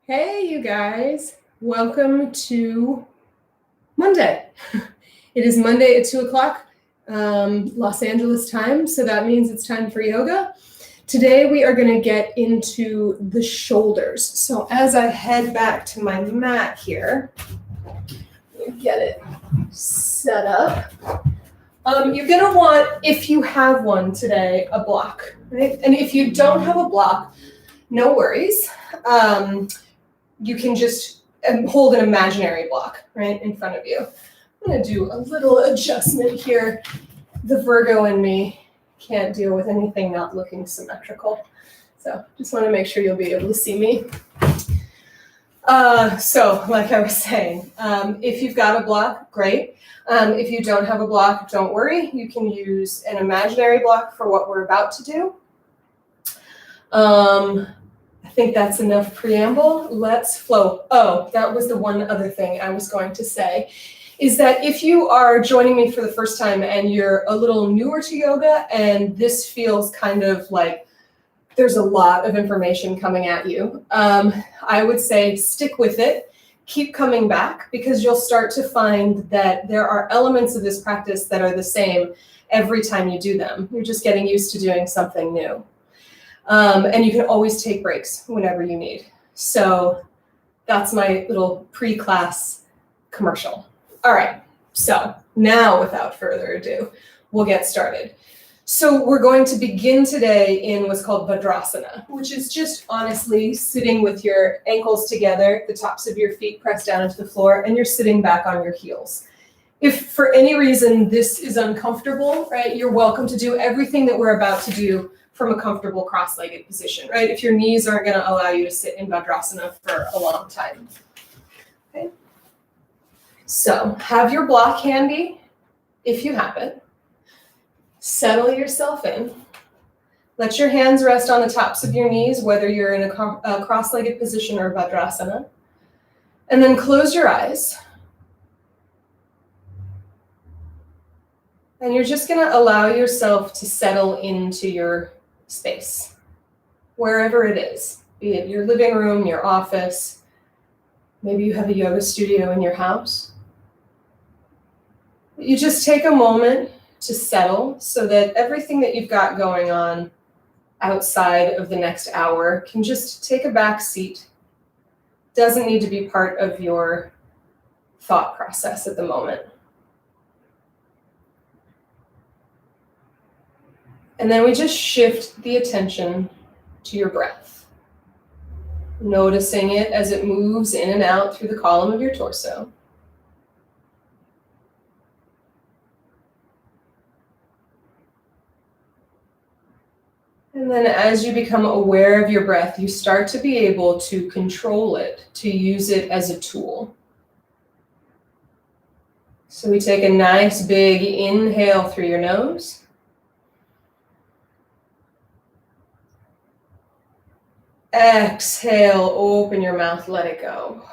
Hey, you guys. Welcome to Monday. It is Monday at 2 o'clock Los Angeles time, so that means it's time for yoga. Today we are going to get into the shoulders. So as I head back to my mat here, get it set up. You're going to want, if you have one today, a block, right? And if you don't have a block, no worries. You can just hold an imaginary block right in front of you. I'm going to do a little adjustment here. The Virgo in me can't deal with anything not looking symmetrical. So just want to make sure you'll be able to see me. So like I was saying, if you've got a block, great. If you don't have a block, don't worry. You can use an imaginary block for what we're about to do. I think that's enough preamble. Let's flow. Oh, that was the one other thing I was going to say, is that if you are joining me for the first time and you're a little newer to yoga and this feels kind of like there's a lot of information coming at you, I would say stick with it. Keep coming back because you'll start to find that there are elements of this practice that are the same every time you do them. You're just getting used to doing something new. And you can always take breaks whenever you need. So that's my little pre-class commercial. All right, so now without further ado, we'll get started. So we're going to begin today in what's called Dandasana, which is just honestly sitting with your ankles together, the tops of your feet pressed down into the floor, and you're sitting back on your heels. If for any reason this is uncomfortable, right, you're welcome to do everything that we're about to do from a comfortable cross-legged position, right? If your knees aren't going to allow you to sit in Dandasana for a long time. Okay. So have your block handy, if you have it. Settle yourself in. Let your hands rest on the tops of your knees, whether you're in a cross-legged position or Dandasana. And then close your eyes. And you're just going to allow yourself to settle into your space, wherever it is, be it your living room, your office, maybe you have a yoga studio in your house. You just take a moment to settle so that everything that you've got going on outside of the next hour can just take a back seat. Doesn't need to be part of your thought process at the moment. And then we just shift the attention to your breath, noticing it as it moves in and out through the column of your torso. And then as you become aware of your breath, you start to be able to control it, to use it as a tool. So we take a nice big inhale through your nose. Exhale, open your mouth, let it go.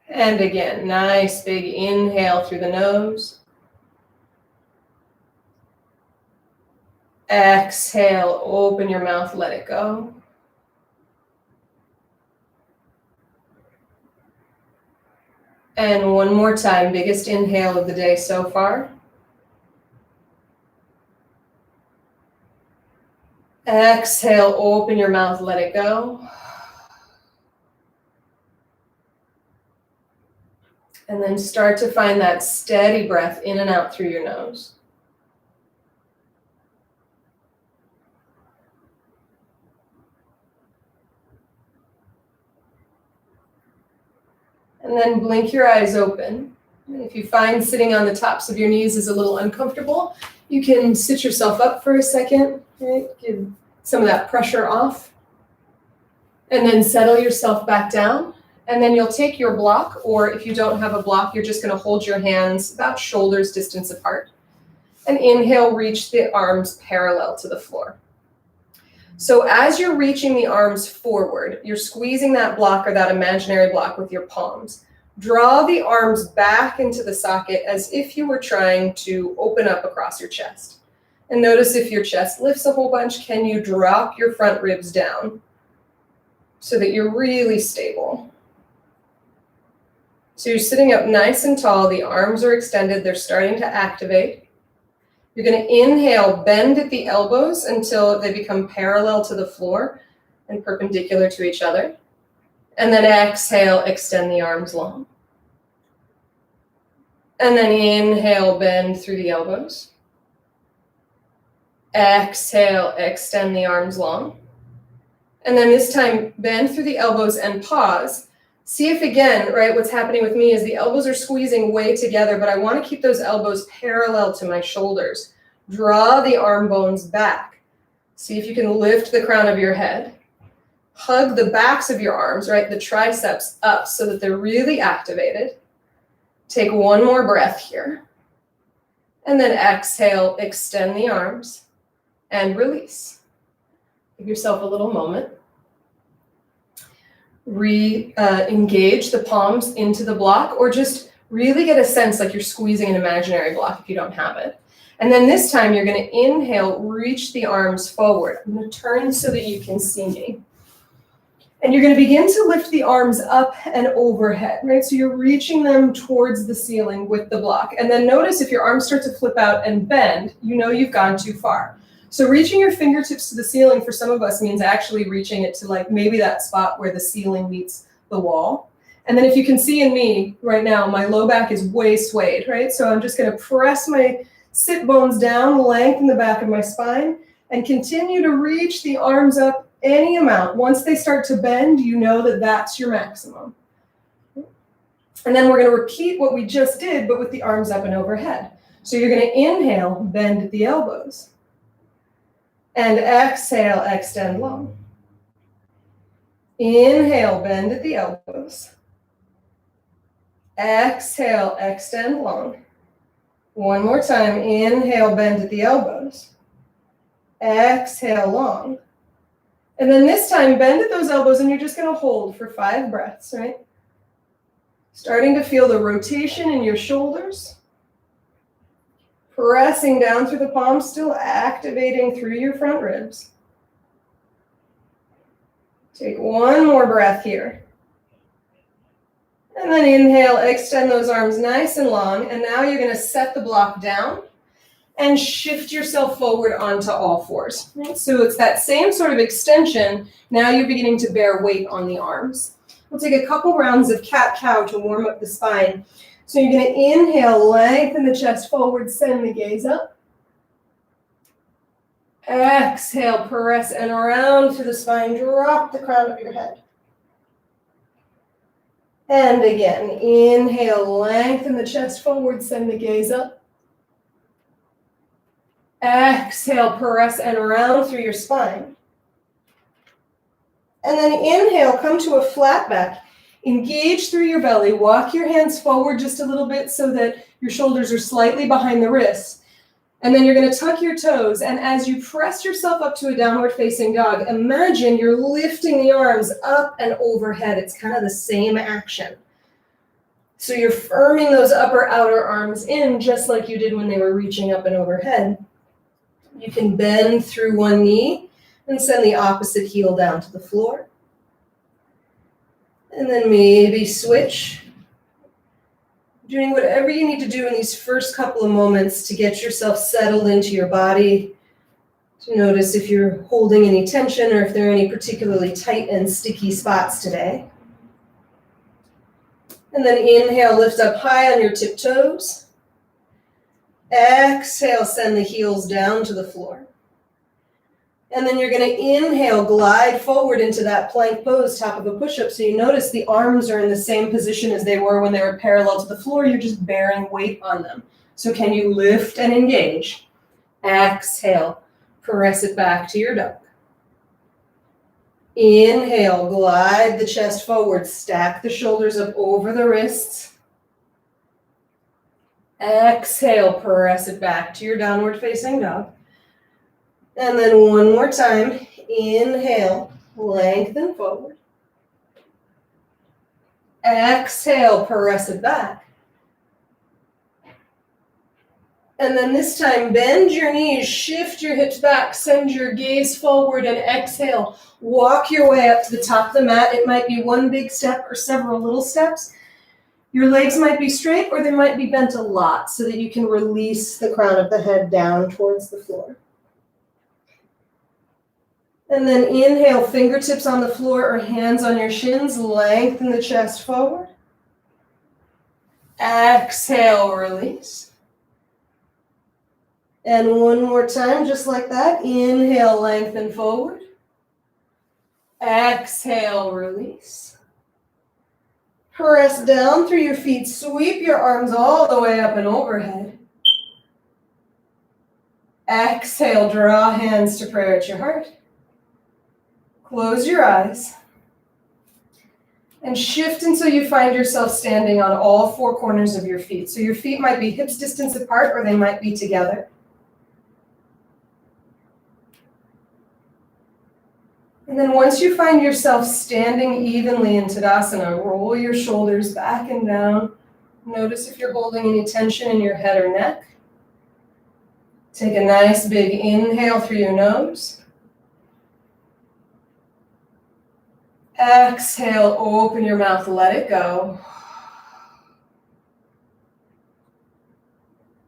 And again, nice big inhale through the nose. Exhale, open your mouth, let it go. And one more time, biggest inhale of the day so far. Exhale, open your mouth, let it go. And then start to find that steady breath in and out through your nose. And then blink your eyes open. And if you find sitting on the tops of your knees is a little uncomfortable, you can sit yourself up for a second, right? Give some of that pressure off. And then settle yourself back down. And then you'll take your block, or if you don't have a block, you're just going to hold your hands about shoulders distance apart. And inhale, reach the arms parallel to the floor. So as you're reaching the arms forward, you're squeezing that block or that imaginary block with your palms. Draw the arms back into the socket as if you were trying to open up across your chest. And notice if your chest lifts a whole bunch, can you drop your front ribs down so that you're really stable? So you're sitting up nice and tall, the arms are extended, they're starting to activate. You're going to inhale, bend at the elbows until they become parallel to the floor and perpendicular to each other. And then exhale, extend the arms long. And then inhale, bend through the elbows. Exhale, extend the arms long. And then this time, bend through the elbows and pause. See if again, right, what's happening with me is the elbows are squeezing way together, but I want to keep those elbows parallel to my shoulders. Draw the arm bones back. See if you can lift the crown of your head. Hug the backs of your arms, right, the triceps up so that they're really activated. Take one more breath here. And then exhale, extend the arms and release. Give yourself a little moment. Engage the palms into the block, or just really get a sense like you're squeezing an imaginary block if you don't have it. And then this time you're going to inhale, reach the arms forward. I'm going to turn so that you can see me. And you're going to begin to lift the arms up and overhead, right? So you're reaching them towards the ceiling with the block. And then notice if your arms start to flip out and bend, you know you've gone too far. So reaching your fingertips to the ceiling for some of us means actually reaching it to like maybe that spot where the ceiling meets the wall. And then if you can see in me right now, my low back is way swayed, right? So I'm just going to press my sit bones down, lengthen the back of my spine, and continue to reach the arms up any amount. Once they start to bend, you know that that's your maximum. And then we're going to repeat what we just did, but with the arms up and overhead. So you're going to inhale, bend at the elbows. And exhale, extend long. Inhale, bend at the elbows. Exhale, extend long. One more time. Inhale, bend at the elbows. Exhale, long. And then this time, bend at those elbows, and you're just going to hold for 5 breaths, right? Starting to feel the rotation in your shoulders. Pressing down through the palms, still activating through your front ribs. Take one more breath here. And then inhale, extend those arms nice and long. And now you're going to set the block down and shift yourself forward onto all fours. Right? So it's that same sort of extension. Now you're beginning to bear weight on the arms. We'll take a couple rounds of cat-cow to warm up the spine. So you're going to inhale, lengthen the chest forward, send the gaze up. Exhale, press and around to the spine, drop the crown of your head. And again, inhale, lengthen the chest forward, send the gaze up. Exhale, press and around through your spine. And then inhale, come to a flat back. Engage through your belly. Walk your hands forward just a little bit so that your shoulders are slightly behind the wrists. And then you're going to tuck your toes. And as you press yourself up to a downward facing dog, imagine you're lifting the arms up and overhead. It's kind of the same action. So you're firming those upper outer arms in just like you did when they were reaching up and overhead. You can bend through one knee and send the opposite heel down to the floor. And then maybe switch. Doing whatever you need to do in these first couple of moments to get yourself settled into your body. To notice if you're holding any tension or if there are any particularly tight and sticky spots today. And then inhale, lift up high on your tiptoes. Exhale, send the heels down to the floor. And then you're going to inhale, glide forward into that plank pose, top of a push-up. So you notice the arms are in the same position as they were when they were parallel to the floor. You're just bearing weight on them. So can you lift and engage? Exhale, press it back to your dog. Inhale, glide the chest forward, stack the shoulders up over the wrists. Exhale, press it back to your downward facing dog. And then one more time, inhale, lengthen forward. Exhale, press it back. And then this time, bend your knees, shift your hips back, send your gaze forward, and exhale. Walk your way up to the top of the mat. It might be one big step or several little steps. Your legs might be straight or they might be bent a lot so that you can release the crown of the head down towards the floor. And then inhale, fingertips on the floor or hands on your shins. Lengthen the chest forward. Exhale, release. And one more time, just like that. Inhale, lengthen forward. Exhale, release. Press down through your feet. Sweep your arms all the way up and overhead. Exhale, draw hands to prayer at your heart. Close your eyes. And shift until you find yourself standing on all four corners of your feet. So your feet might be hips distance apart or they might be together. And then once you find yourself standing evenly in Tadasana, roll your shoulders back and down. Notice if you're holding any tension in your head or neck. Take a nice big inhale through your nose. Exhale, open your mouth, let it go.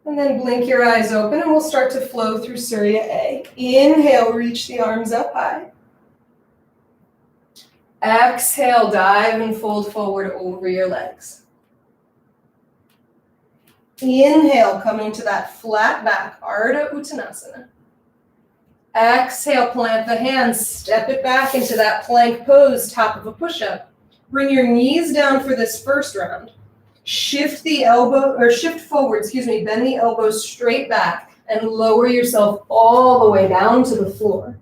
And then blink your eyes open and we'll start to flow through Surya A. Inhale, reach the arms up high. Exhale, dive and fold forward over your legs. Inhale, come into that flat back, Ardha Uttanasana. Exhale, plant the hands, step it back into that plank pose, top of a push-up. Bring your knees down for this first round. Shift forward, bend the elbows straight back and lower yourself all the way down to the floor.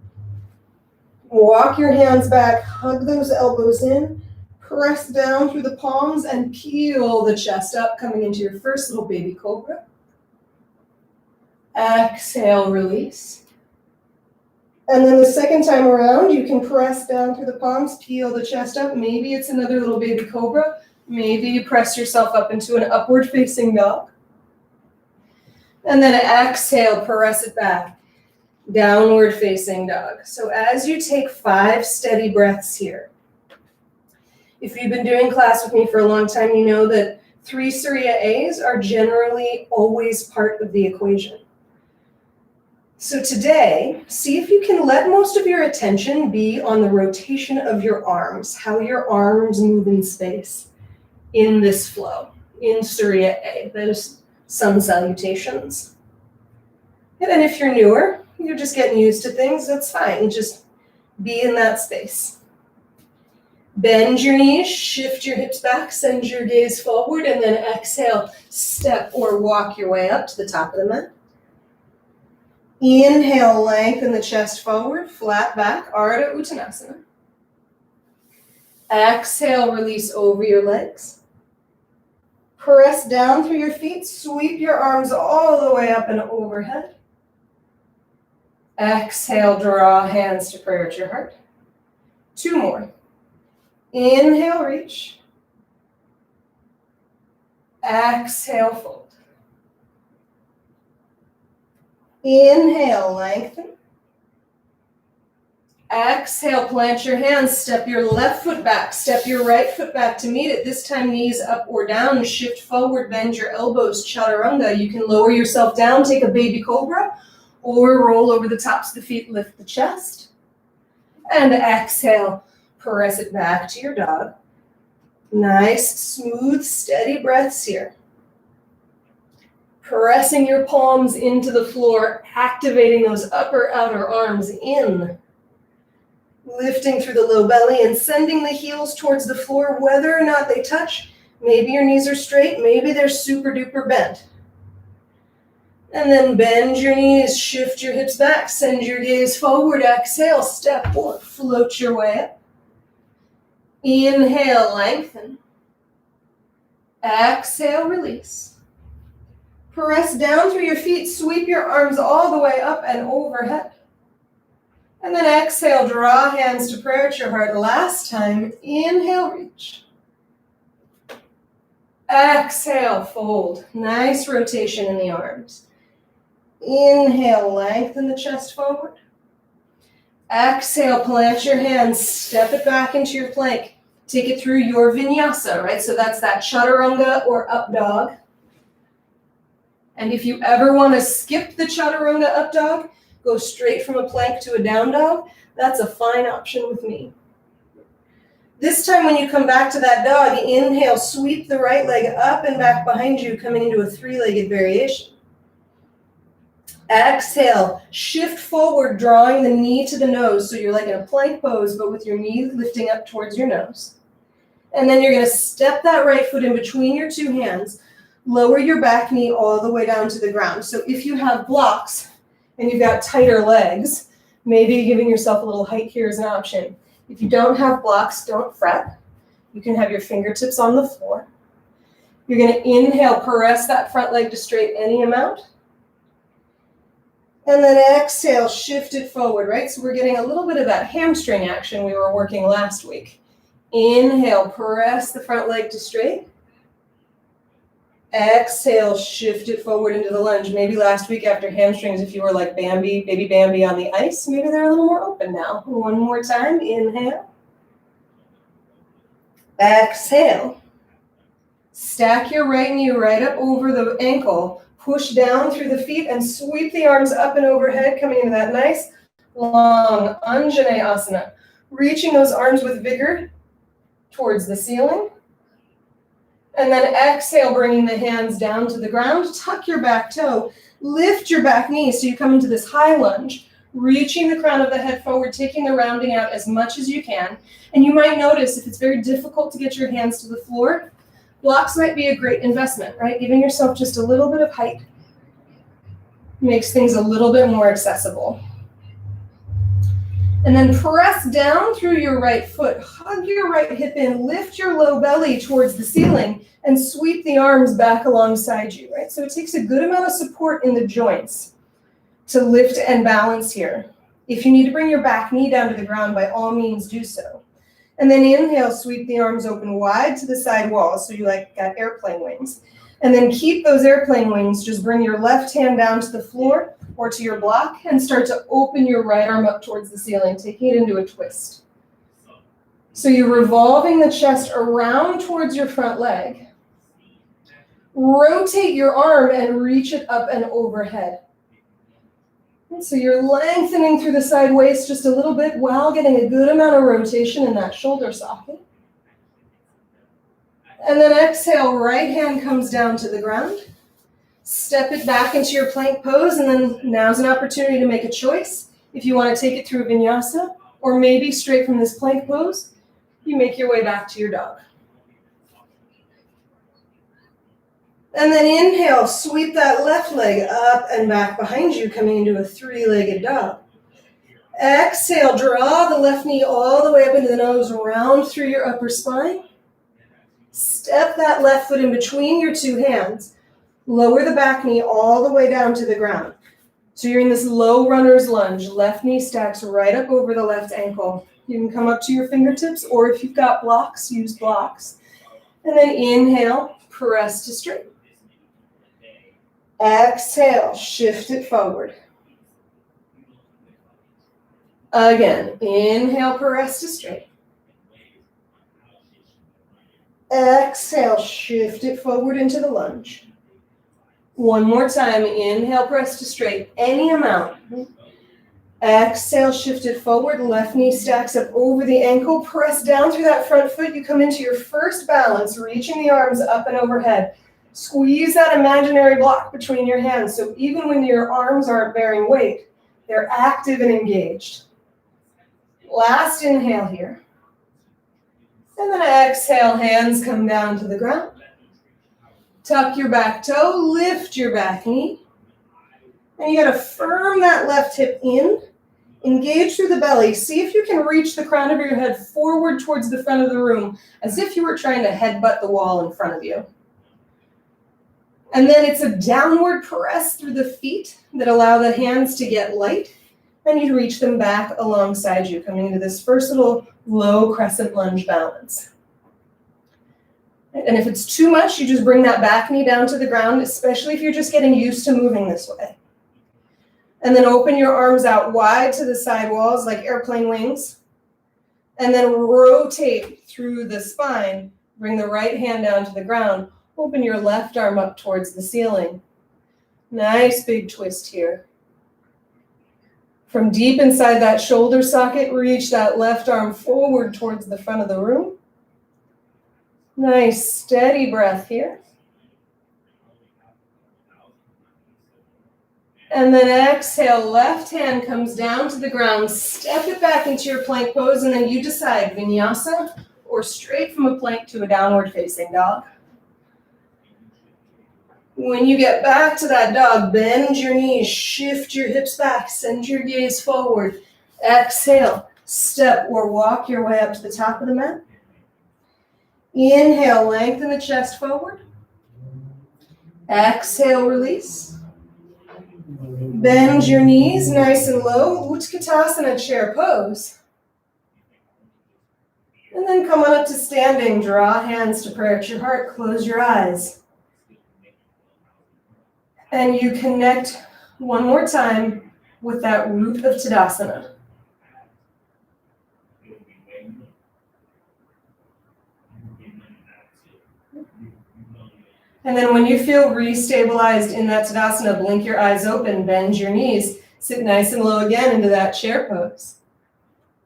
Walk your hands back, hug those elbows in, press down through the palms and peel the chest up, coming into your first little baby cobra. Exhale, release. And then the second time around, you can press down through the palms, peel the chest up. Maybe it's another little baby cobra. Maybe you press yourself up into an upward facing dog. And then exhale, press it back. Downward facing dog. So as you take 5 steady breaths here, if you've been doing class with me for a long time, you know that 3 Surya A's are generally always part of the equation. So today, see if you can let most of your attention be on the rotation of your arms, how your arms move in space in this flow, in Surya A, those sun salutations. And then if you're newer, you're just getting used to things, that's fine. Just be in that space. Bend your knees, shift your hips back, send your gaze forward, and then exhale, step or walk your way up to the top of the mat. Inhale, lengthen the chest forward, flat back, Ardha Uttanasana. Exhale, release over your legs. Press down through your feet, sweep your arms all the way up and overhead. Exhale, draw hands to prayer at your heart. 2 more. Inhale, reach. Exhale, fold. Inhale, lengthen. Exhale, plant your hands, step your left foot back, step your right foot back to meet it. This time, knees up or down, shift forward, bend your elbows, chaturanga. You can lower yourself down, take a baby cobra, or roll over the tops of the feet, lift the chest. And exhale, press it back to your dog. Nice, smooth, steady breaths here. Pressing your palms into the floor, activating those upper outer arms in. Lifting through the low belly and sending the heels towards the floor, whether or not they touch. Maybe your knees are straight, maybe they're super duper bent. And then bend your knees, shift your hips back, send your gaze forward, exhale, step or float your way up. Inhale, lengthen. Exhale, release. Press down through your feet, sweep your arms all the way up and overhead. And then exhale, draw hands to prayer at your heart. Last time, inhale, reach. Exhale, fold. Nice rotation in the arms. Inhale, lengthen the chest forward. Exhale, plant your hands, step it back into your plank. Take it through your vinyasa, right? So that's that chaturanga or up dog. And if you ever want to skip the chaturanga up dog, go straight from a plank to a down dog, that's a fine option with me. This time when you come back to that dog, inhale, sweep the right leg up and back behind you, coming into a three-legged variation. Exhale, shift forward, drawing the knee to the nose. So you're like in a plank pose, but with your knee lifting up towards your nose. And then you're going to step that right foot in between your two hands, lower your back knee all the way down to the ground. So if you have blocks and you've got tighter legs, maybe giving yourself a little height here is an option. If you don't have blocks, don't fret. You can have your fingertips on the floor. You're going to inhale, press that front leg to straight any amount. And then exhale, shift it forward, right? So we're getting a little bit of that hamstring action we were working last week. Inhale, press the front leg to straight. Exhale, shift it forward into the lunge. Maybe last week after hamstrings, if you were like Bambi, baby Bambi on the ice, maybe they're a little more open now. One more time, inhale. Exhale. Stack your right knee right up over the ankle. Push down through the feet and sweep the arms up and overhead, coming into that nice, long Anjaneyasana. Reaching those arms with vigor towards the ceiling. And then exhale, bringing the hands down to the ground. Tuck your back toe. Lift your back knee so you come into this high lunge. Reaching the crown of the head forward, taking the rounding out as much as you can. And you might notice if it's very difficult to get your hands to the floor, blocks might be a great investment, right? Giving yourself just a little bit of height makes things a little bit more accessible. And then press down through your right foot, hug your right hip in, lift your low belly towards the ceiling, and sweep the arms back alongside you, right? So it takes a good amount of support in the joints to lift and balance here. If you need to bring your back knee down to the ground, by all means do so. And then inhale, sweep the arms open wide to the side wall, so you like got airplane wings. And then keep those airplane wings, just bring your left hand down to the floor or to your block and start to open your right arm up towards the ceiling, taking it into a twist. So you're revolving the chest around towards your front leg. Rotate your arm and reach it up and overhead. So you're lengthening through the side waist just a little bit while getting a good amount of rotation in that shoulder socket. And then exhale, right hand comes down to the ground. Step it back into your plank pose, and then now's an opportunity to make a choice. If you want to take it through a vinyasa, or maybe straight from this plank pose, you make your way back to your dog. And then inhale, sweep that left leg up and back behind you, coming into a three-legged dog. Exhale, draw the left knee all the way up into the nose, round through your upper spine. Step that left foot in between your two hands. Lower the back knee all the way down to the ground. So you're in this low runner's lunge. Left knee stacks right up over the left ankle. You can come up to your fingertips, or if you've got blocks, use blocks. And then inhale, press to straight. Exhale, shift it forward. Again, inhale, press to straight. Exhale, shift it forward into the lunge. One more time, inhale, press to straight, any amount. Exhale, shift it forward, left knee stacks up over the ankle, press down through that front foot, you come into your first balance, reaching the arms up and overhead. Squeeze that imaginary block between your hands, so even when your arms aren't bearing weight, they're active and engaged. Last inhale here. And then exhale, hands come down to the ground. Tuck your back toe, lift your back knee. And you gotta firm that left hip in, engage through the belly. See if you can reach the crown of your head forward towards the front of the room, as if you were trying to headbutt the wall in front of you. And then it's a downward press through the feet that allow the hands to get light, and you reach them back alongside you, coming into this first little low crescent lunge balance. And if it's too much, you just bring that back knee down to the ground, especially if you're just getting used to moving this way. And then open your arms out wide to the side walls like airplane wings. And then rotate through the spine. Bring the right hand down to the ground. Open your left arm up towards the ceiling. Nice big twist here. From deep inside that shoulder socket, reach that left arm forward towards the front of the room. Nice steady breath here. And then exhale, left hand comes down to the ground, step it back into your plank pose, and then you decide vinyasa or straight from a plank to a downward facing dog. When you get back to that dog, bend your knees, shift your hips back, send your gaze forward. Exhale, step or walk your way up to the top of the mat. Inhale, lengthen the chest forward. Exhale, release. Bend your knees nice and low, Utkatasana chair pose. And then come on up to standing, draw hands to prayer at your heart, close your eyes. And you connect one more time with that root of Tadasana. And then when you feel restabilized in that Tadasana, blink your eyes open, bend your knees, sit nice and low again into that chair pose.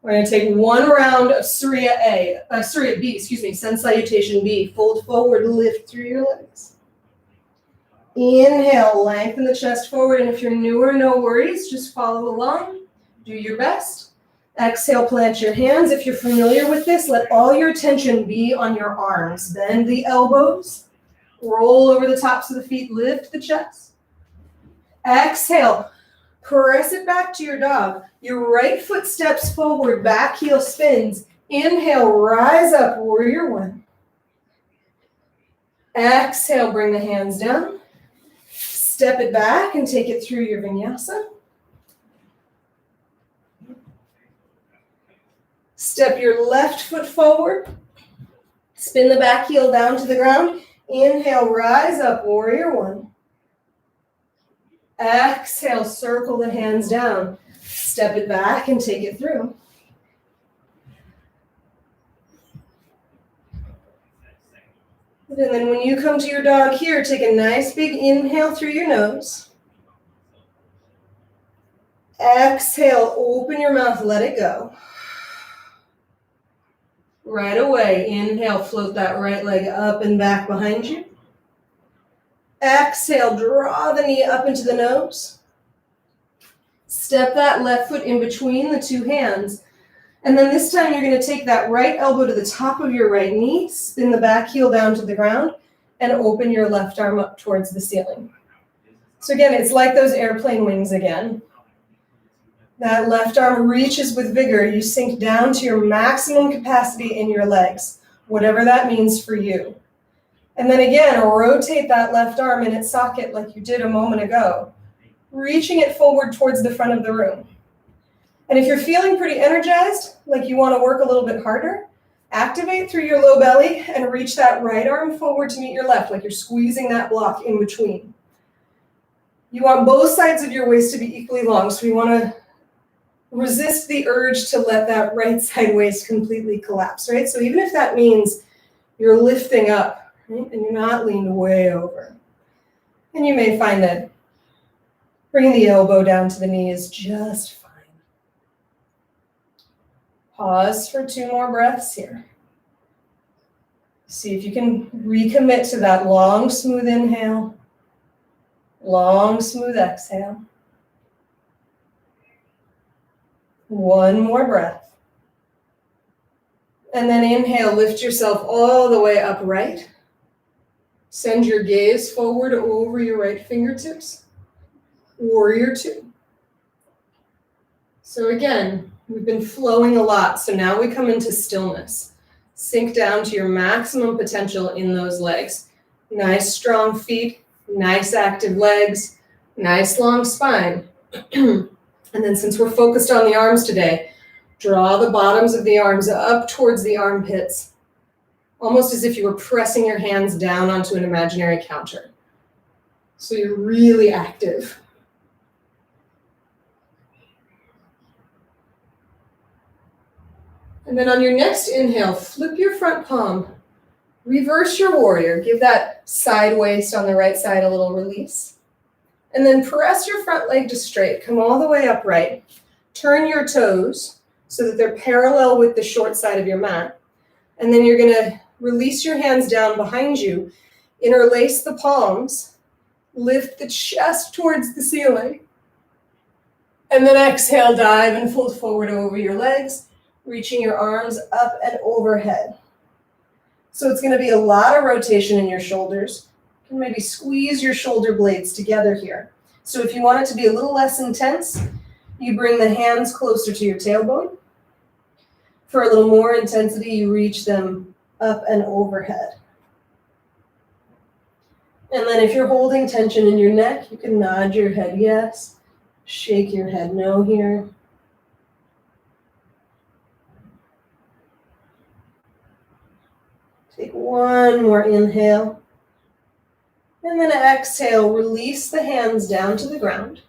We're going to take one round of Surya B, Sun Salutation B. Fold forward, lift through your legs. Inhale, lengthen the chest forward, and if you're newer, no worries, just follow along, do your best. Exhale, plant your hands. If you're familiar with this, let all your attention be on your arms. Bend the elbows. Roll over the tops of the feet, lift the chest. Exhale, press it back to your dog. Your right foot steps forward, back heel spins. Inhale, rise up, warrior one. Exhale, bring the hands down. Step it back and take it through your vinyasa. Step your left foot forward. Spin the back heel down to the ground. Inhale, rise up, warrior one. Exhale, circle the hands down. Step it back and take it through. And then when you come to your dog here, take a nice big inhale through your nose. Exhale, open your mouth, let it go. Right away, inhale, float that right leg up and back behind you. Exhale, draw the knee up into the nose. Step that left foot in between the two hands. And then this time you're going to take that right elbow to the top of your right knee, spin the back heel down to the ground, and open your left arm up towards the ceiling. So again, it's like those airplane wings again. That left arm reaches with vigor. You sink down to your maximum capacity in your legs, whatever that means for you. And then again, rotate that left arm in its socket like you did a moment ago, reaching it forward towards the front of the room. And if you're feeling pretty energized, like you want to work a little bit harder, activate through your low belly and reach that right arm forward to meet your left, like you're squeezing that block in between. You want both sides of your waist to be equally long, so we want to resist the urge to let that right side waist completely collapse, right? So even if that means you're lifting up, right, and you're not leaned way over, and you may find that bringing the elbow down to the knee is just fine. Pause for 2 more breaths here. See if you can recommit to that long, smooth inhale, long, smooth exhale. 1 more breath. And then inhale, lift yourself all the way upright. Send your gaze forward over your right fingertips. Warrior 2. So again, we've been flowing a lot, so now we come into stillness. Sink down to your maximum potential in those legs. Nice strong feet, nice active legs, nice long spine. And then since we're focused on the arms today, draw the bottoms of the arms up towards the armpits, almost as if you were pressing your hands down onto an imaginary counter. So you're really active. And then on your next inhale, flip your front palm. Reverse your warrior. Give that side waist on the right side a little release. And then press your front leg to straight. Come all the way upright. Turn your toes so that they're parallel with the short side of your mat. And then you're going to release your hands down behind you. Interlace the palms. Lift the chest towards the ceiling. And then exhale, dive and fold forward over your legs, reaching your arms up and overhead. So it's going to be a lot of rotation in your shoulders. You can maybe squeeze your shoulder blades together here. So if you want it to be a little less intense, you bring the hands closer to your tailbone. For a little more intensity, you reach them up and overhead. And then if you're holding tension in your neck, you can nod your head yes, shake your head no here. Take one more inhale. And then exhale, release the hands down to the ground.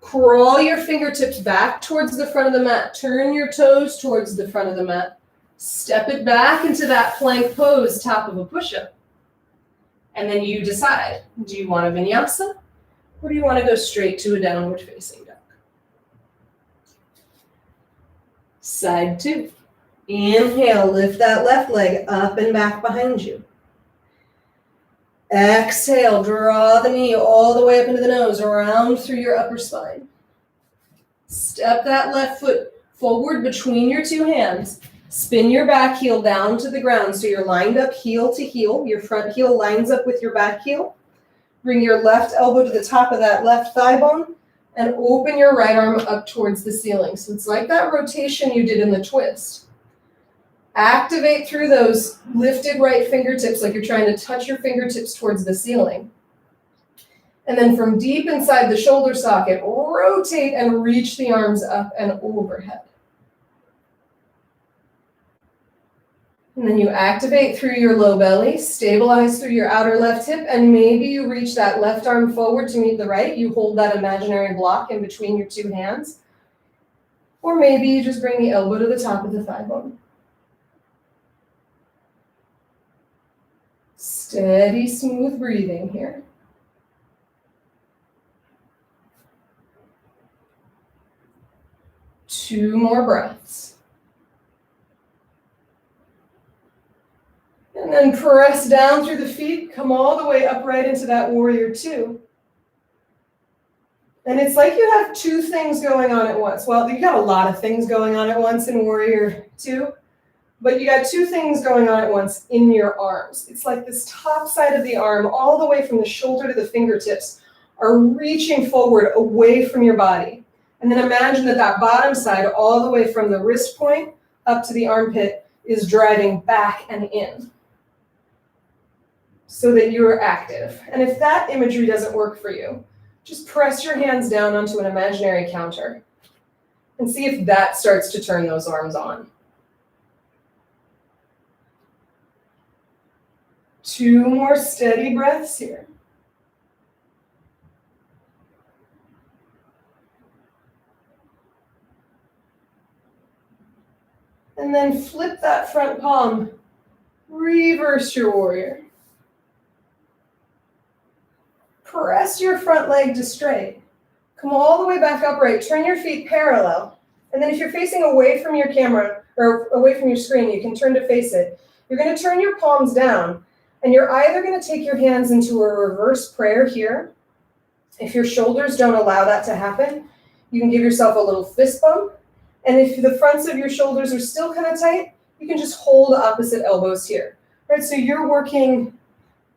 Crawl your fingertips back towards the front of the mat. Turn your toes towards the front of the mat. Step it back into that plank pose, top of a push-up. And then you decide, do you want a vinyasa or do you want to go straight to a downward facing dog? Side two. Inhale, lift that left leg up and back behind you. Exhale, draw the knee all the way up into the nose, around through your upper spine. Step that left foot forward between your two hands. Spin your back heel down to the ground so you're lined up heel to heel. Your front heel lines up with your back heel. Bring your left elbow to the top of that left thigh bone and open your right arm up towards the ceiling. So it's like that rotation you did in the twist. Activate through those lifted right fingertips like you're trying to touch your fingertips towards the ceiling. And then from deep inside the shoulder socket, rotate and reach the arms up and overhead. And then you activate through your low belly, stabilize through your outer left hip, and maybe you reach that left arm forward to meet the right. You hold that imaginary block in between your two hands. Or maybe you just bring the elbow to the top of the thigh bone. Steady, smooth breathing here. Two more breaths. And then press down through the feet, come all the way upright into that warrior two. And it's like you have two things going on at once. Well, you got a lot of things going on at once in warrior two, but you got two things going on at once in your arms. It's like this top side of the arm, all the way from the shoulder to the fingertips, are reaching forward away from your body. And then imagine that that bottom side, all the way from the wrist point up to the armpit, is driving back and in, so that you're active. And if that imagery doesn't work for you, just press your hands down onto an imaginary counter and see if that starts to turn those arms on. Two more steady breaths here. And then flip that front palm. Reverse your warrior. Press your front leg to straight. Come all the way back upright. Turn your feet parallel. And then if you're facing away from your camera or away from your screen, you can turn to face it. You're going to turn your palms down, and you're either going to take your hands into a reverse prayer here. If your shoulders don't allow that to happen, you can give yourself a little fist bump. And if the fronts of your shoulders are still kind of tight, you can just hold opposite elbows here. Right? So you're working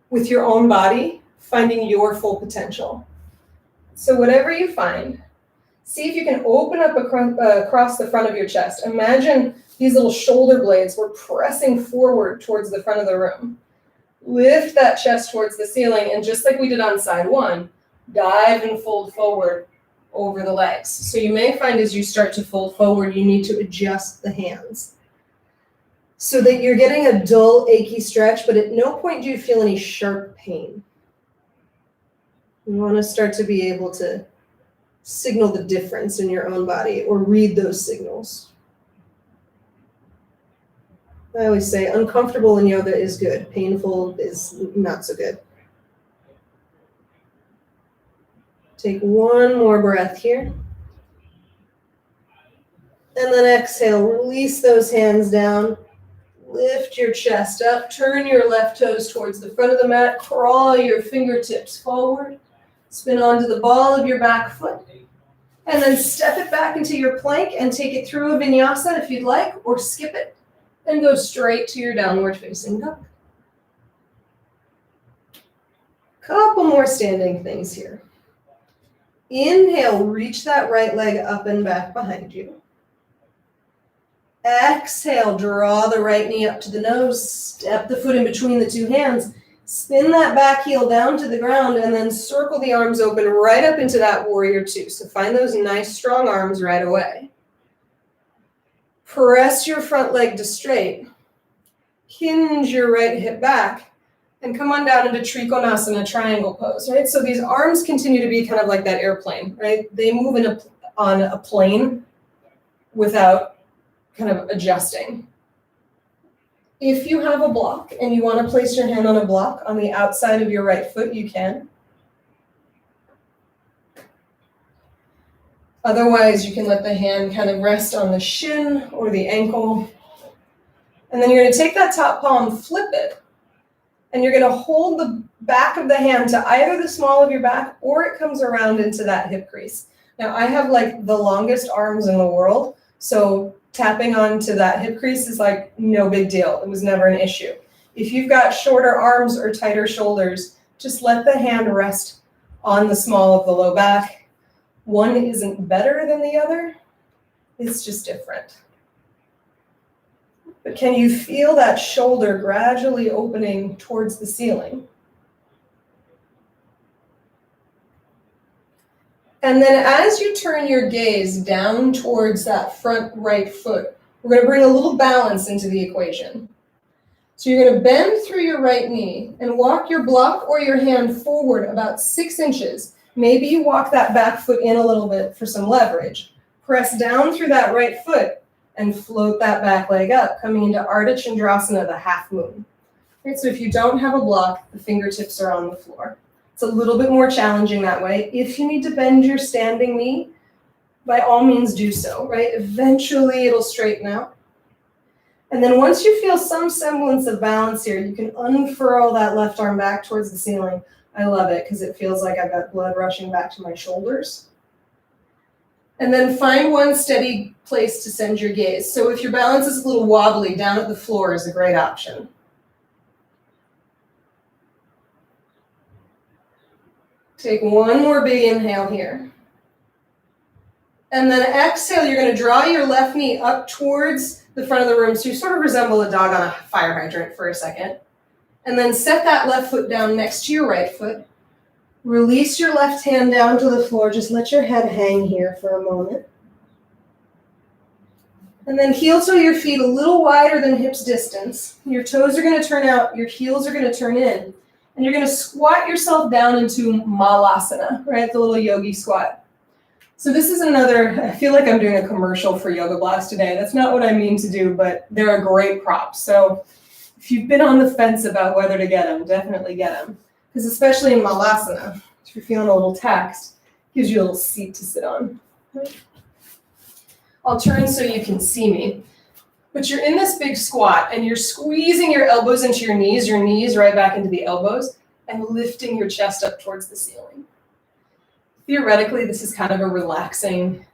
with your own body, finding your full potential. So whatever you find, see if you can open up across the front of your chest. Imagine these little shoulder blades were pressing forward towards the front of the room. Lift that chest towards the ceiling, and just like we did on side one, dive and fold forward over the legs. So you may find as you start to fold forward, you need to adjust the hands so that you're getting a dull, achy stretch, but at no point do you feel any sharp pain. You want to start to be able to signal the difference in your own body or read those signals. I always say uncomfortable in yoga is good. Painful is not so good. Take one more breath here. And then exhale, release those hands down. Lift your chest up. Turn your left toes towards the front of the mat. Crawl your fingertips forward. Spin onto the ball of your back foot. And then step it back into your plank and take it through a vinyasa if you'd like, or skip it and go straight to your downward facing dog. Couple more standing things here. Inhale, reach that right leg up and back behind you. Exhale, draw the right knee up to the nose, step the foot in between the two hands, spin that back heel down to the ground, and then circle the arms open right up into that warrior two. So find those nice strong arms right away. Press your front leg to straight. Hinge your right hip back, and come on down into Trikonasana, triangle pose, right? So these arms continue to be kind of like that airplane, right? They move on a plane without kind of adjusting. If you have a block and you want to place your hand on a block on the outside of your right foot, you can. Otherwise, you can let the hand kind of rest on the shin or the ankle. And then you're going to take that top palm, flip it, and you're going to hold the back of the hand to either the small of your back or it comes around into that hip crease. Now, I have like the longest arms in the world, so tapping onto that hip crease is like no big deal. It was never an issue. If you've got shorter arms or tighter shoulders, just let the hand rest on the small of the low back. One isn't better than the other. It's just different. But can you feel that shoulder gradually opening towards the ceiling? And then as you turn your gaze down towards that front right foot, we're going to bring a little balance into the equation. So you're going to bend through your right knee and walk your block or your hand forward about 6 inches. Maybe you walk that back foot in a little bit for some leverage. Press down through that right foot and float that back leg up, coming into Artichondrosana, the half moon. Right, so if you don't have a block, the fingertips are on the floor. It's a little bit more challenging that way. If you need to bend your standing knee, by all means do so, right? Eventually it'll straighten out. And then once you feel some semblance of balance here, you can unfurl that left arm back towards the ceiling. I love it because it feels like I've got blood rushing back to my shoulders. And then find one steady place to send your gaze. So if your balance is a little wobbly, down at the floor is a great option. Take one more big inhale here. And then exhale, you're going to draw your left knee up towards the front of the room. So you sort of resemble a dog on a fire hydrant for a second. And then set that left foot down next to your right foot. Release your left hand down to the floor. Just let your head hang here for a moment. And then heel toe your feet a little wider than hips distance. Your toes are going to turn out. Your heels are going to turn in. And you're going to squat yourself down into Malasana, right? The little yogi squat. So this is another, I feel like I'm doing a commercial for Yoga Blast today. That's not what I mean to do, but they're a great prop. So if you've been on the fence about whether to get them, definitely get them. Because especially in Malasana, if you're feeling a little taxed, it gives you a little seat to sit on. I'll turn so you can see me. But you're in this big squat and you're squeezing your elbows into your knees right back into the elbows, and lifting your chest up towards the ceiling. Theoretically, this is kind of a relaxing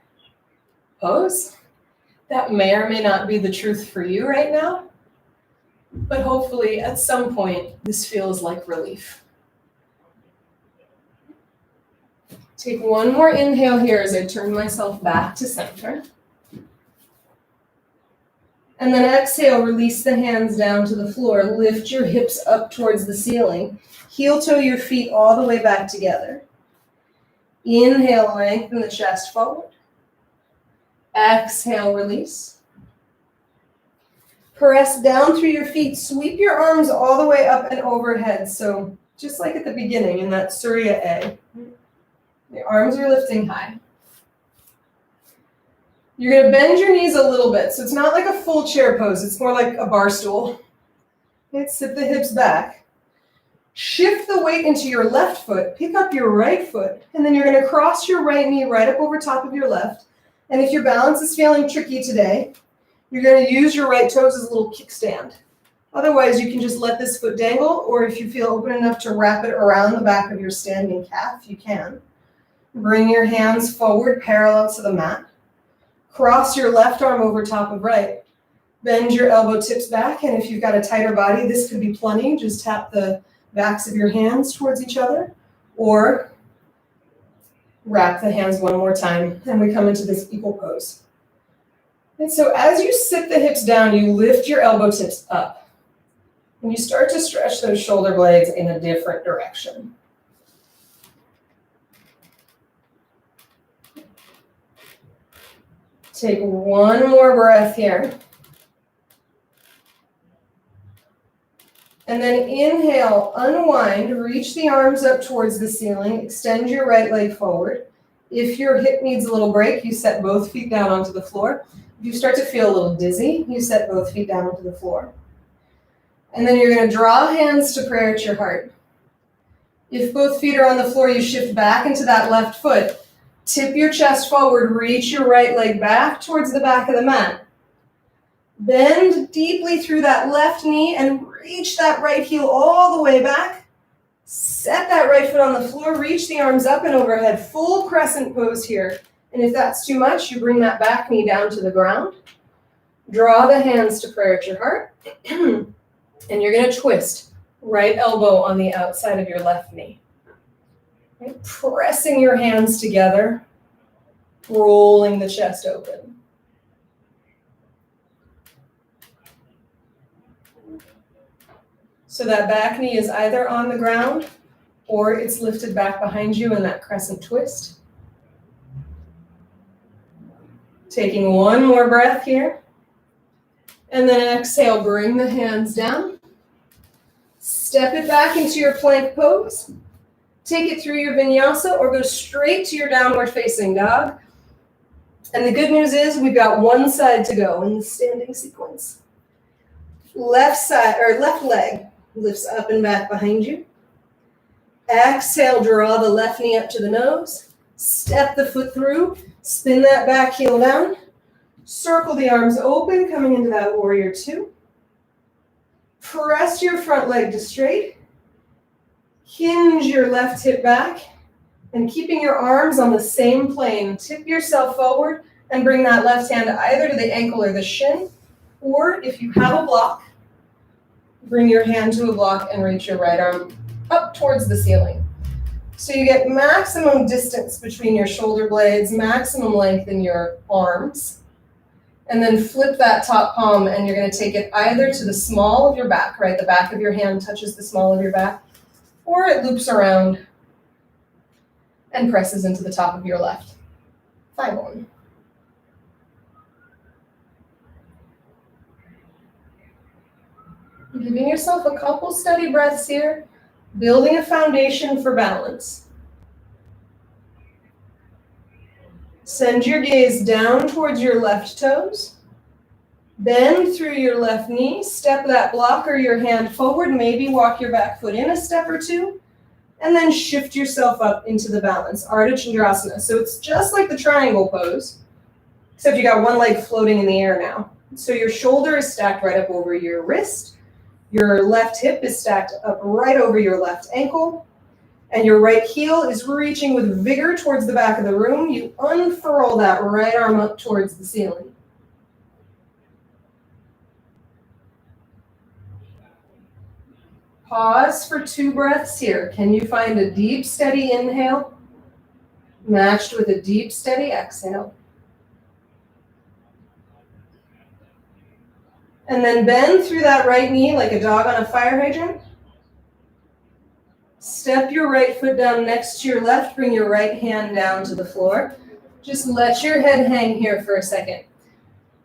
pose. That may or may not be the truth for you right now, but hopefully at some point this feels like relief. Take one more inhale here as I turn myself back to center. And then exhale, release the hands down to the floor. Lift your hips up towards the ceiling. Heel toe your feet all the way back together. Inhale, lengthen the chest forward. Exhale, release. Press down through your feet. Sweep your arms all the way up and overhead. So just like at the beginning in that Surya A. The arms are lifting high. You're going to bend your knees a little bit. So it's not like a full chair pose. It's more like a bar stool. Okay, sit the hips back. Shift the weight into your left foot. Pick up your right foot. And then you're going to cross your right knee right up over top of your left. And if your balance is feeling tricky today, you're going to use your right toes as a little kickstand. Otherwise, you can just let this foot dangle, or if you feel open enough to wrap it around the back of your standing calf, you can. Bring your hands forward, parallel to the mat. Cross your left arm over top of right. Bend your elbow tips back, and if you've got a tighter body, this could be plenty. Just tap the backs of your hands towards each other, or wrap the hands one more time, and we come into this eagle pose. And so as you sit the hips down, you lift your elbow tips up, and you start to stretch those shoulder blades in a different direction. Take one more breath here. And then inhale, unwind, reach the arms up towards the ceiling, extend your right leg forward. If your hip needs a little break, you set both feet down onto the floor. If you start to feel a little dizzy, you set both feet down onto the floor. And then you're going to draw hands to prayer at your heart. If both feet are on the floor, you shift back into that left foot. Tip your chest forward, reach your right leg back towards the back of the mat. Bend deeply through that left knee and reach that right heel all the way back. Set that right foot on the floor, reach the arms up and overhead, full crescent pose here. And if that's too much, you bring that back knee down to the ground. Draw the hands to prayer at your heart. And you're going to twist right elbow on the outside of your left knee. Right? Pressing your hands together, rolling the chest open. So that back knee is either on the ground or it's lifted back behind you in that crescent twist. Taking one more breath here. And then exhale, bring the hands down. Step it back into your plank pose. Take it through your vinyasa or go straight to your downward facing dog. And the good news is we've got one side to go in the standing sequence. Left side or left leg lifts up and back behind you. Exhale, draw the left knee up to the nose. Step the foot through. Spin that back heel down. Circle the arms open, coming into that warrior two. Press your front leg to straight. Hinge your left hip back. And keeping your arms on the same plane, tip yourself forward and bring that left hand either to the ankle or the shin. Or if you have a block, bring your hand to a block and reach your right arm up towards the ceiling. So you get maximum distance between your shoulder blades, maximum length in your arms. And then flip that top palm and you're going to take it either to the small of your back, right? The back of your hand touches the small of your back, or it loops around and presses into the top of your left thigh bone. Giving yourself a couple steady breaths here, building a foundation for balance. Send your gaze down towards your left toes. Bend through your left knee, step that block or your hand forward, maybe walk your back foot in a step or two, and then shift yourself up into the balance, Artichondrosana. So it's just like the triangle pose, except you got one leg floating in the air now. So your shoulder is stacked right up over your wrist, your left hip is stacked up right over your left ankle, and your right heel is reaching with vigor towards the back of the room. You unfurl that right arm up towards the ceiling. Pause for 2 breaths here. Can you find a deep, steady inhale matched with a deep, steady exhale? And then bend through that right knee like a dog on a fire hydrant. Step your right foot down next to your left. Bring your right hand down to the floor. Just let your head hang here for a second.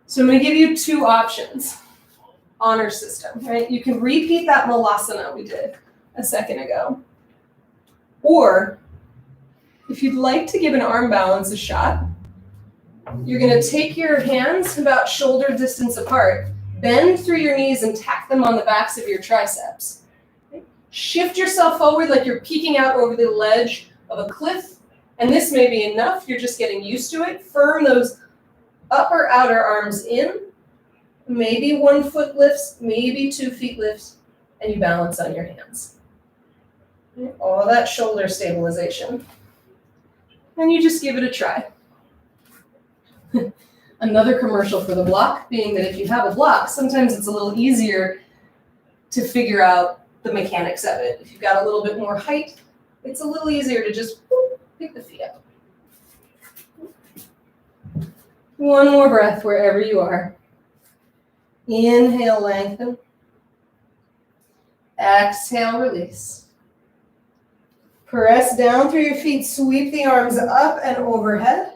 So I'm going to give you 2 options. Honor system, right? You can repeat that Malasana we did a second ago. Or if you'd like to give an arm balance a shot, You're going to take your hands about shoulder distance apart, bend through your knees and tack them on the backs of your triceps. Shift yourself forward like you're peeking out over the ledge of a cliff, and this may be enough. You're just getting used to it. Firm those upper outer arms in. Maybe 1 foot lifts, maybe 2 feet lifts, and you balance on your hands. All that shoulder stabilization. And you just give it a try. Another commercial for the block being that if you have a block, sometimes it's a little easier to figure out the mechanics of it. If you've got a little bit more height, it's a little easier to just pick the feet up. One more breath wherever you are. Inhale, lengthen. Exhale, release. Press down through your feet, sweep the arms up and overhead.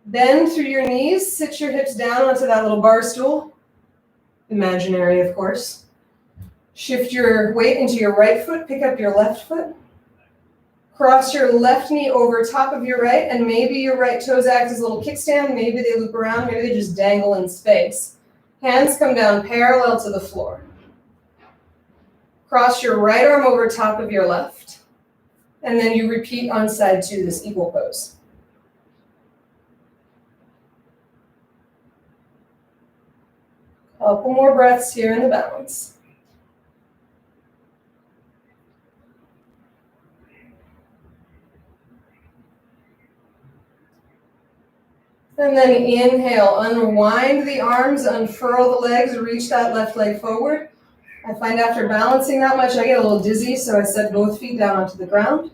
Bend through your knees, sit your hips down onto that little bar stool. Imaginary, of course. Shift your weight into your right foot, pick up your left foot. Cross your left knee over top of your right, and maybe your right toes act as a little kickstand, maybe they loop around, maybe they just dangle in space. Hands come down parallel to the floor. Cross your right arm over top of your left, and then you repeat on side 2, this eagle pose. Couple more breaths here in the balance. And then inhale, unwind the arms, unfurl the legs, reach that left leg forward. I find after balancing that much, I get a little dizzy, so I set both feet down onto the ground.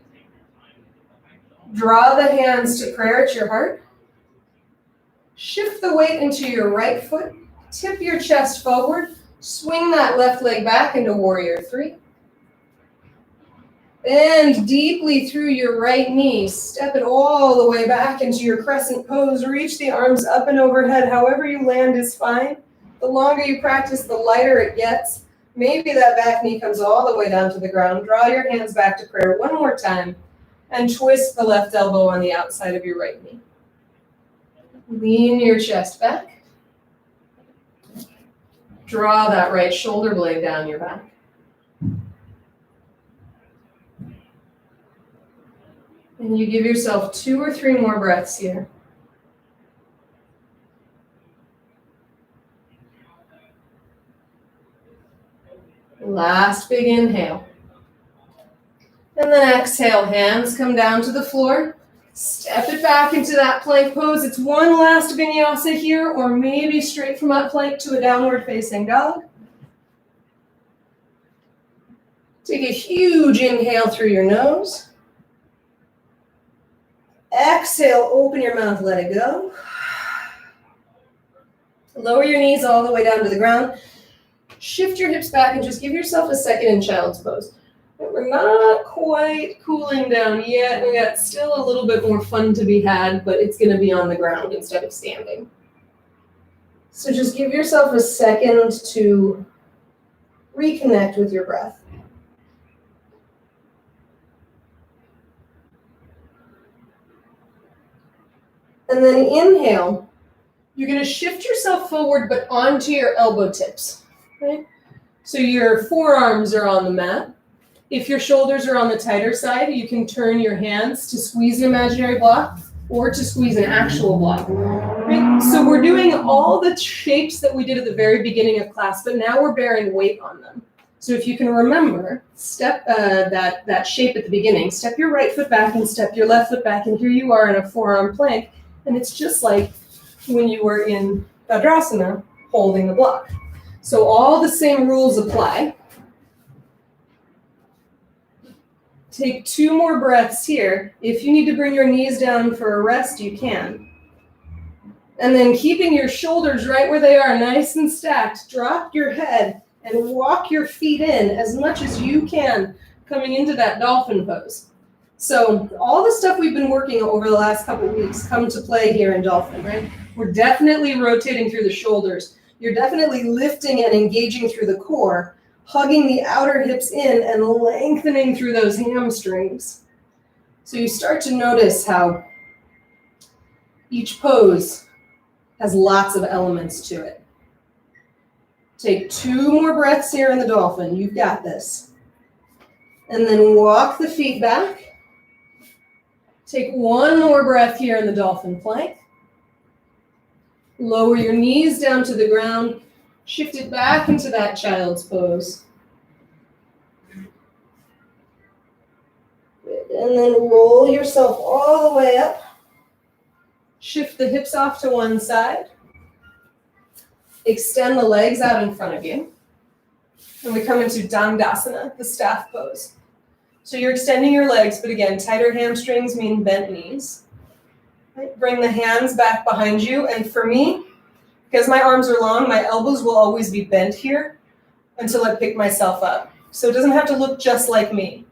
Draw the hands to prayer at your heart. Shift the weight into your right foot. Tip your chest forward. Swing that left leg back into warrior 3. Bend deeply through your right knee. Step it all the way back into your crescent pose. Reach the arms up and overhead. However you land is fine. The longer you practice, the lighter it gets. Maybe that back knee comes all the way down to the ground. Draw your hands back to prayer one more time. And twist the left elbow on the outside of your right knee. Lean your chest back. Draw that right shoulder blade down your back. And you give yourself 2 or 3 more breaths here. Last big inhale. And then exhale, hands come down to the floor. Step it back into that plank pose. It's one last vinyasa here, or maybe straight from that plank to a downward facing dog. Take a huge inhale through your nose. Exhale, open your mouth, let it go. Lower your knees all the way down to the ground. Shift your hips back and just give yourself a second in child's pose. We're not quite cooling down yet. We got still a little bit more fun to be had, but it's going to be on the ground instead of standing. So just give yourself a second to reconnect with your breath. And then inhale. You're going to shift yourself forward, but onto your elbow tips. Right? So your forearms are on the mat. If your shoulders are on the tighter side, you can turn your hands to squeeze an imaginary block or to squeeze an actual block. Right? So we're doing all the shapes that we did at the very beginning of class, but now we're bearing weight on them. So if you can remember, step that shape at the beginning, step your right foot back and step your left foot back, and here you are in a forearm plank, and it's just like when you were in Dandasana holding the block. So all the same rules apply. Take 2 more breaths here. If you need to bring your knees down for a rest, you can. And then keeping your shoulders right where they are, nice and stacked, drop your head and walk your feet in as much as you can, coming into that dolphin pose. So all the stuff we've been working over the last couple of weeks come to play here in dolphin, right? We're definitely rotating through the shoulders. You're definitely lifting and engaging through the core, hugging the outer hips in and lengthening through those hamstrings. So you start to notice how Each pose has lots of elements to it. Take 2 more breaths here in the dolphin. You've got this. And then walk the feet back. Take 1 more breath here in the dolphin plank. Lower your knees down to the ground. Shift it back into that child's pose. Good. And then roll yourself all the way up. Shift the hips off to one side. Extend the legs out in front of you. And we come into Dandasana, the staff pose. So you're extending your legs, but again, tighter hamstrings mean bent knees. Right? Bring the hands back behind you. And for me, because my arms are long, my elbows will always be bent here until I pick myself up. So it doesn't have to look just like me.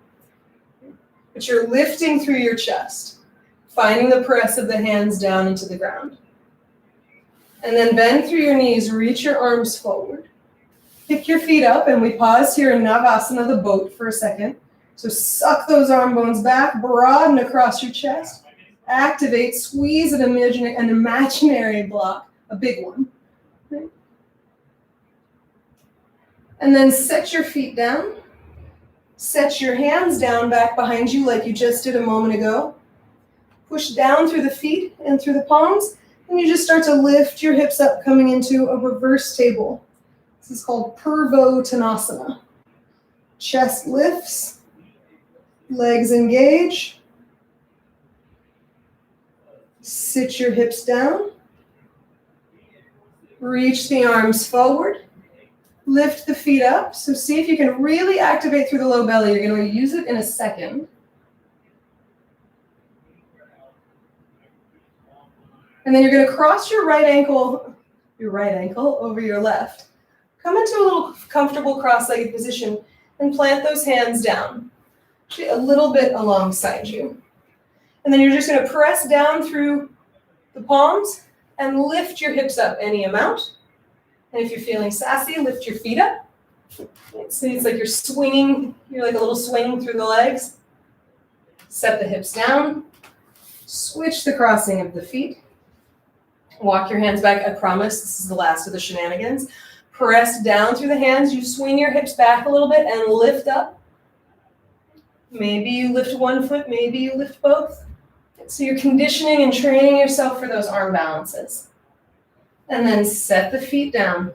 But you're lifting through your chest, finding the press of the hands down into the ground. And then bend through your knees, reach your arms forward. Pick your feet up, and we pause here in Navasana the Boat for a second. So suck those arm bones back, broaden across your chest. Activate, squeeze an imaginary block, a big one. Okay. And then set your feet down. Set your hands down back behind you like you just did a moment ago. Push down through the feet and through the palms. And you just start to lift your hips up, coming into a reverse table. This is called Purvo Tanasana. Chest lifts, legs engage. Sit your hips down. Reach the arms forward. Lift the feet up. So see if you can really activate through the low belly. You're going to use it in a second. And then you're going to cross your right ankle over your left. Come into a little comfortable cross-legged position and plant those hands down, a little bit alongside you. And then you're just going to press down through the palms and lift your hips up any amount. And if you're feeling sassy, lift your feet up. So it's like you're swinging, you're like a little swing through the legs. Set the hips down. Switch the crossing of the feet. Walk your hands back. I promise this is the last of the shenanigans. Press down through the hands. You swing your hips back a little bit and lift up. Maybe you lift one foot, maybe you lift both. So you're conditioning and training yourself for those arm balances. And then set the feet down.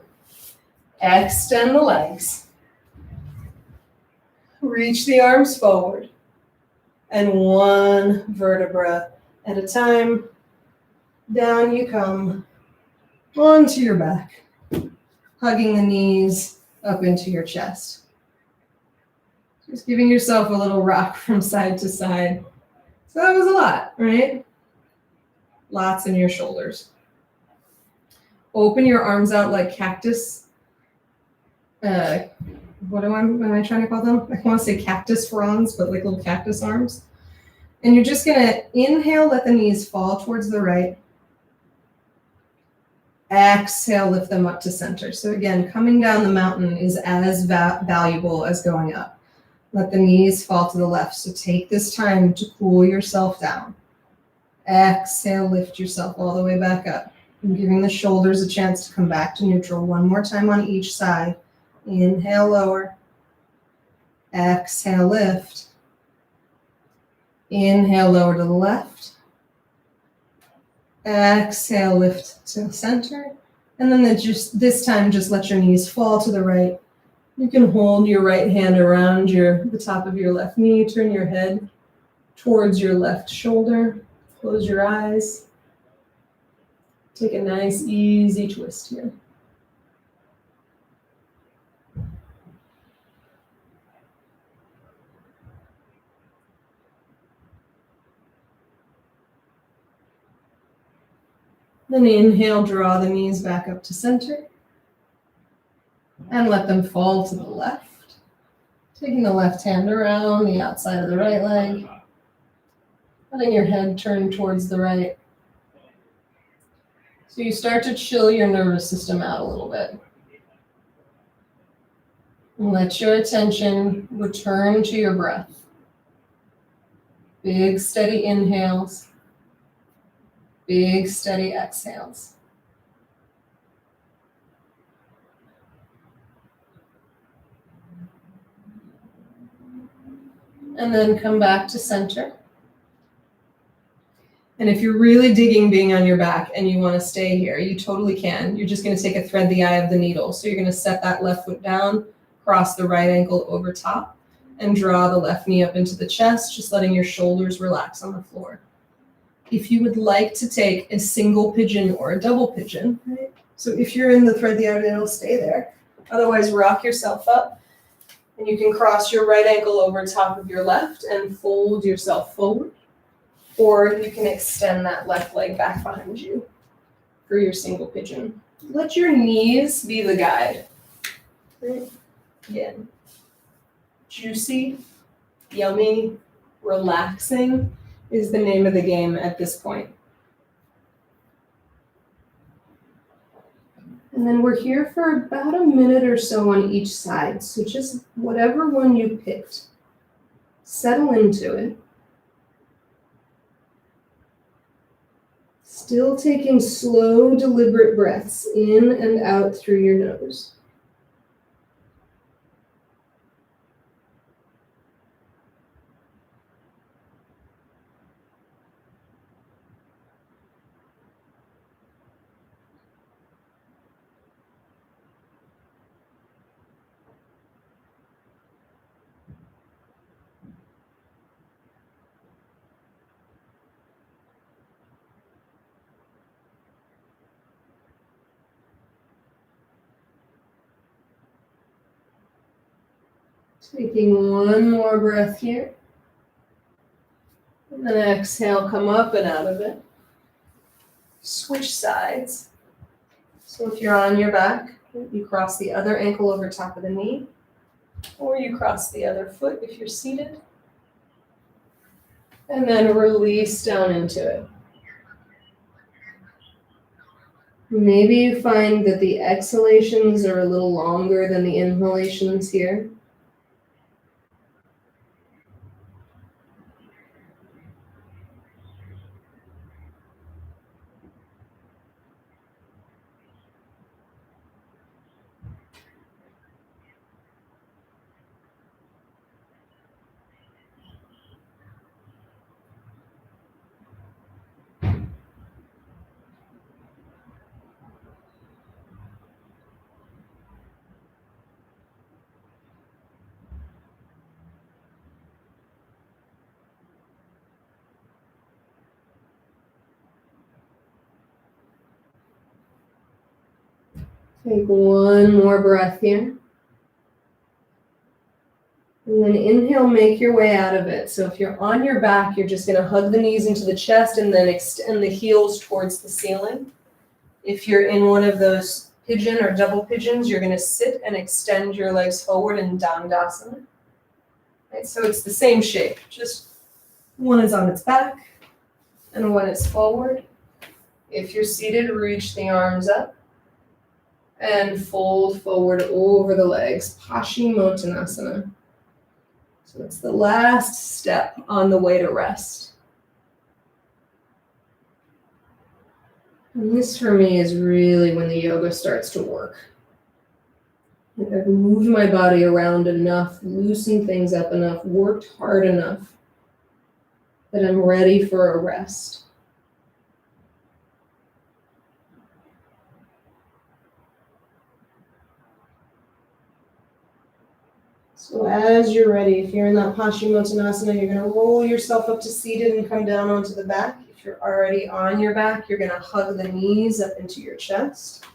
Extend the legs. Reach the arms forward. And one vertebra at a time. Down you come, onto your back, hugging the knees up into your chest. Just giving yourself a little rock from side to side. So that was a lot, right? Lots in your shoulders. Open your arms out like cactus. What am I trying to call them? I want to say cactus fronds, but like little cactus arms. And you're just going to inhale, let the knees fall towards the right. Exhale, lift them up to center. So again, coming down the mountain is as valuable as going up. Let the knees fall to the left. So take this time to cool yourself down. Exhale, lift yourself all the way back up. And giving the shoulders a chance to come back to neutral. One more time on each side. Inhale, lower. Exhale, lift. Inhale, lower to the left. Exhale, lift to the center. And then this time, just let your knees fall to the right. You can hold your right hand around the top of your left knee. Turn your head towards your left shoulder. Close your eyes. Take a nice, easy twist here. Then inhale, draw the knees back up to center. And let them fall to the left. Taking the left hand around the outside of the right leg. Letting your head turn towards the right. So you start to chill your nervous system out a little bit. And let your attention return to your breath. Big, steady inhales. Big, steady exhales. And then come back to center. And if you're really digging being on your back and you want to stay here, you totally can. You're just going to take a thread the eye of the needle. So you're going to set that left foot down, cross the right ankle over top, and draw the left knee up into the chest, just letting your shoulders relax on the floor. If you would like to take a single pigeon or a double pigeon, right? So if you're in the thread the eye of the needle, stay there. Otherwise, rock yourself up, and you can cross your right ankle over top of your left and fold yourself forward. Or you can extend that left leg back behind you for your single pigeon. Let your knees be the guide. Right? Again, juicy, yummy, relaxing is the name of the game at this point. And then we're here for about a minute or so on each side. So just whatever one you picked, settle into it. Still taking slow, deliberate breaths in and out through your nose. Taking one more breath here. And then exhale, come up and out of it. Switch sides. So if you're on your back, you cross the other ankle over top of the knee, or you cross the other foot if you're seated. And then release down into it. Maybe you find that the exhalations are a little longer than the inhalations here. Take one more breath here. And then inhale, make your way out of it. So if you're on your back, you're just going to hug the knees into the chest and then extend the heels towards the ceiling. If you're in one of those pigeon or double pigeons, you're going to sit and extend your legs forward in Dandasana. Right, so it's the same shape, just one is on its back and one is forward. If you're seated, reach the arms up and fold forward over the legs, Paschimottanasana. So it's the last step on the way to rest. And this for me is really when the yoga starts to work. I've moved my body around enough, loosened things up enough, worked hard enough that I'm ready for a rest. So as you're ready, if you're in that Paschimottanasana, you're going to roll yourself up to seated and come down onto the back. If you're already on your back, you're going to hug the knees up into your chest.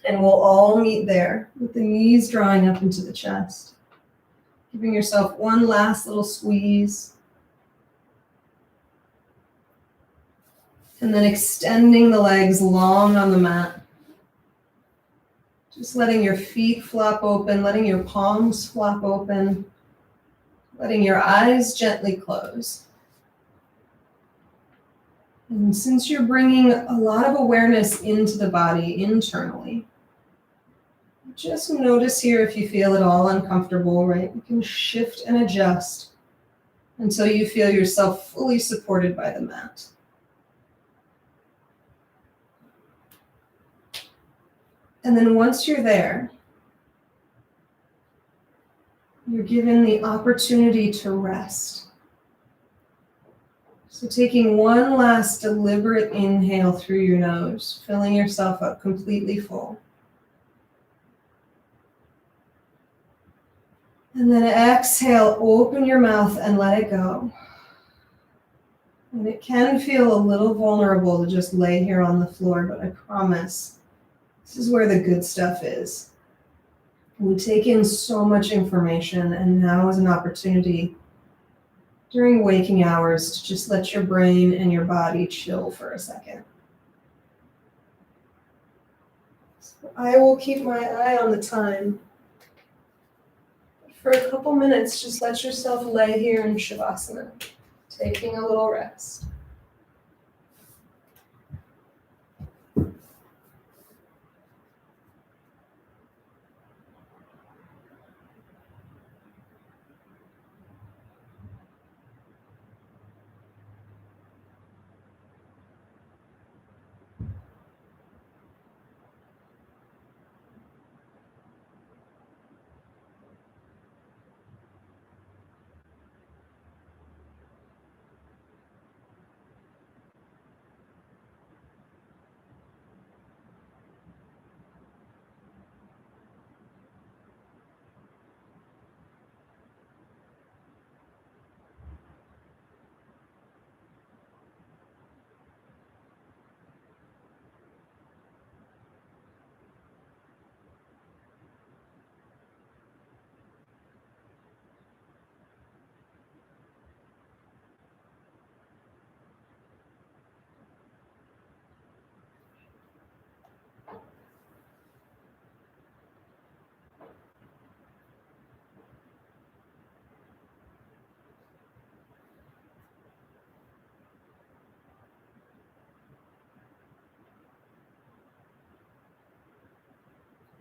And we'll all meet there with the knees drawing up into the chest. Giving yourself one last little squeeze. And then extending the legs long on the mat. Just letting your feet flop open, letting your palms flop open, letting your eyes gently close. And since you're bringing a lot of awareness into the body internally, just notice here if you feel at all uncomfortable, right? You can shift and adjust until you feel yourself fully supported by the mat. And then once you're there, you're given the opportunity to rest. So taking one last deliberate inhale through your nose, filling yourself up completely full. And then exhale, open your mouth and let it go. And it can feel a little vulnerable to just lay here on the floor, but I promise this is where the good stuff is. We take in so much information, and now is an opportunity during waking hours to just let your brain and your body chill for a second. So I will keep my eye on the time. For a couple minutes, just let yourself lay here in Shavasana, taking a little rest.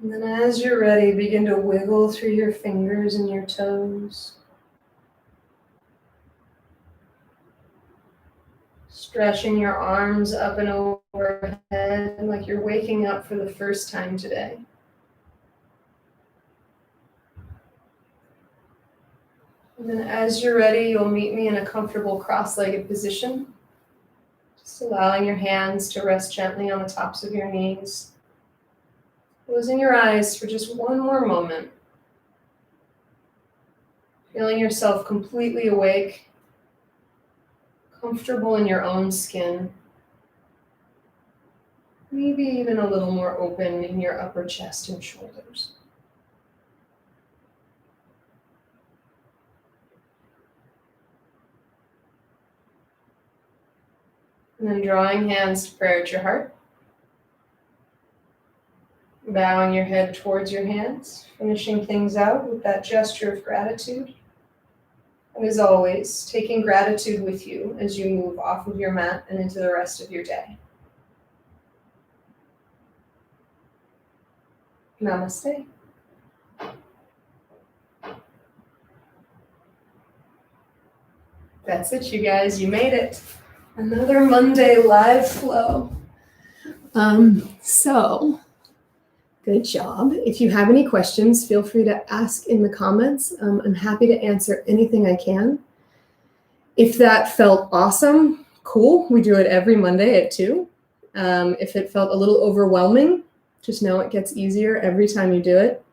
And then as you're ready, begin to wiggle through your fingers and your toes. Stretching your arms up and overhead like you're waking up for the first time today. And then as you're ready, you'll meet me in a comfortable cross-legged position. Just allowing your hands to rest gently on the tops of your knees. Closing your eyes for just one more moment. Feeling yourself completely awake, comfortable in your own skin. Maybe even a little more open in your upper chest and shoulders. And then drawing hands to prayer at your heart. Bowing your head towards your hands, finishing things out with that gesture of gratitude. And as always, taking gratitude with you as you move off of your mat and into the rest of your day. Namaste. That's it, you guys. You made it. Another Monday live flow. Good job. If you have any questions, feel free to ask in the comments. I'm happy to answer anything I can. If that felt awesome, cool. We do it every Monday at 2. If it felt a little overwhelming, just know it gets easier every time you do it.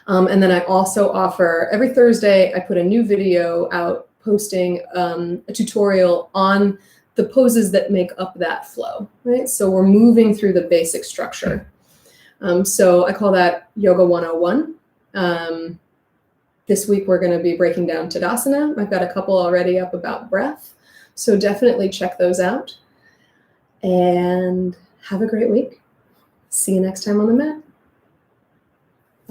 And then I also offer, every Thursday, I put a new video out posting a tutorial on the poses that make up that flow, right? So we're moving through the basic structure. So I call that Yoga 101. This week we're going to be breaking down Tanasana. I've got a couple already up about breath. So definitely check those out. And have a great week. See you next time on the mat.